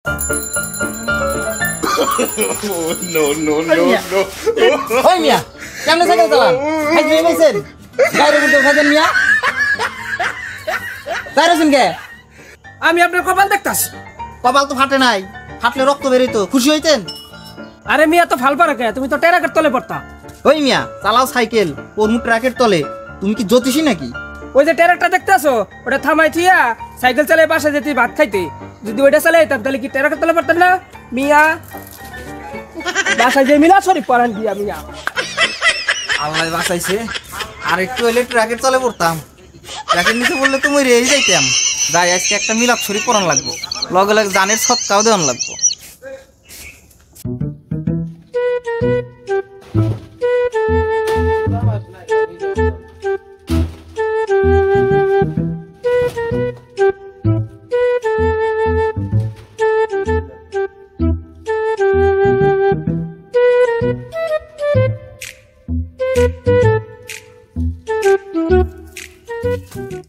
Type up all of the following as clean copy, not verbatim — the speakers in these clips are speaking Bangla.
No, no, no, no. ওই মিয়া কেমনে সাইকেল চালান হাইজে বইছেন গাড়ি উঠে খাজেন মিয়া তাইরছেন কে আমি আপনার কপাল দেখতাছি। কপাল তো ফাটে নাই, ফাটলে রক্ত বেরোইতো, খুশি হইতেন? আরে মিয়া তো ফাল পারে কে, তুমি তো টেরাকের তলে পড়তা। ওই মিয়া চালাও সাইকেল, ওর মুখ ট্রাকের তলে, তুমি কি জ্যোতিষী নাকি? ওই যে টেরাকটা দেখতেছো ওটা থামাই থিয়া সাইকেল চালিয়ে বাসা যেতে ভাত খাইতে, যদি ওইটা চালাইতাম তাহলে কি টেরাকের তলে পড়তেন না মিয়া? বাসায় যে মিলা শরীফ পরান দিয়া মিয়া। আল্লাহ বাঁচাইছে, আর একটু হলে ট্রাকের তলে পড়তাম। ট্রাকের নিচে বললে তো মই রেই যাইতাম। যাই আজকে একটা মিলাপ শরীফ পরান লাগবো, লগে লগে জানের সৎকাও দেওয়ান লাগবো।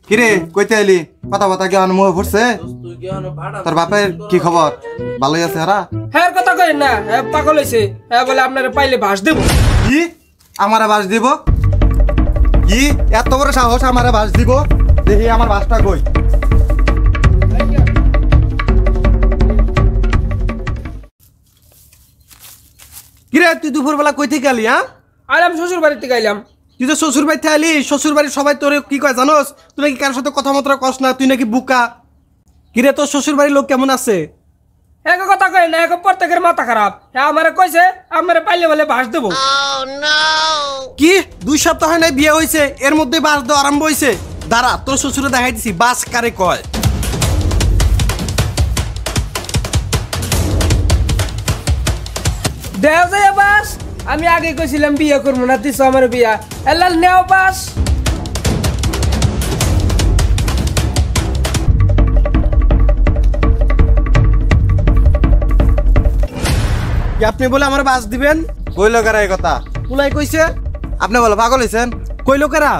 কিরে কইতে এলি? কথা কথা কি মুখে ফুটছে? তোর বাপের কি খবর? ভালোই আছে? হারা হ্যাঁ কথা কই না, হ্যাঁ পাগল হইছে, হ্যাঁ বলে আপনারা পাইলে বাস দেব। কি আমারে বাস দিব? কি এত বড় সাহস আমারে বাস দিব? দেখি আমার বাসটা কই। কিরে তুই দুপুর বেলা কই থেকে আলি? হ্যাঁ আর আমি শ্বশুর বাড়িতে গাইলাম। তুই তো শ্বশুর বাড়িতে আলি, শ্বশুর বাড়ির সবাই তোর কি কয় জানোস? তুই নাকি কারোর সাথে কথা মতো কস না, তুই নাকি বুকা। কিরে তোর শ্বশুর বাড়ির লোক কেমন আছে? এক কথা কই না, এক প্রত্যেকের মাথা খারাপ। হ্যাঁ আমারে কইছে আমারে পাইলে বলে বাস দেব। কি 2 সপ্তাহ হয় নাই বিয়ে হয়েছে, এর মধ্যে বাস দেওয়া আরম্ভ হয়েছে? দাঁড়া তোর শ্বশুরে দেখাই দিছি বাস কারে কয়। দেও যায় বাস, আমি আগে কইছিলাম বিয়ে করবো না, দিছো আমার বিয়া, এলাল নেও বাস। কি আপনি বলে আমার বাস দিবেন? কইলো কারা এই কথা? পুলাই কইছে। আপনি বলো পাগল হইছেন? কইলো কারা?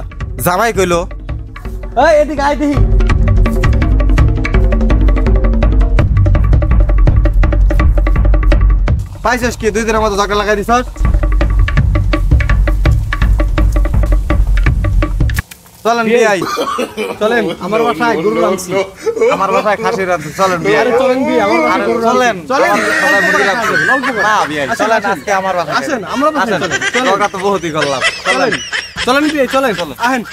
জামাই কইলো। এই এদিকে আই দেখি। পাইছিস কি 2 দিনের মতো ঝগড়া লাগাই দিছস? চলেন বিয়াই, চলেন আমার বাসায় গরু রাঁধছি, আমার বাসায় খাসি রাঁধছি, চলেন বিয়াই। আরে চলেন বিয়াই, আমার বাসায় গরু চলেন চলেন সবাই মুরগি রাঁধছি। না বিয়াই চলেন আজকে আমার বাসায় আসেন, আমরা বাসায় চলেন। চলেন তো বহুতই করলাম, চলেন চলেন বিয়াই চলেন আহেন।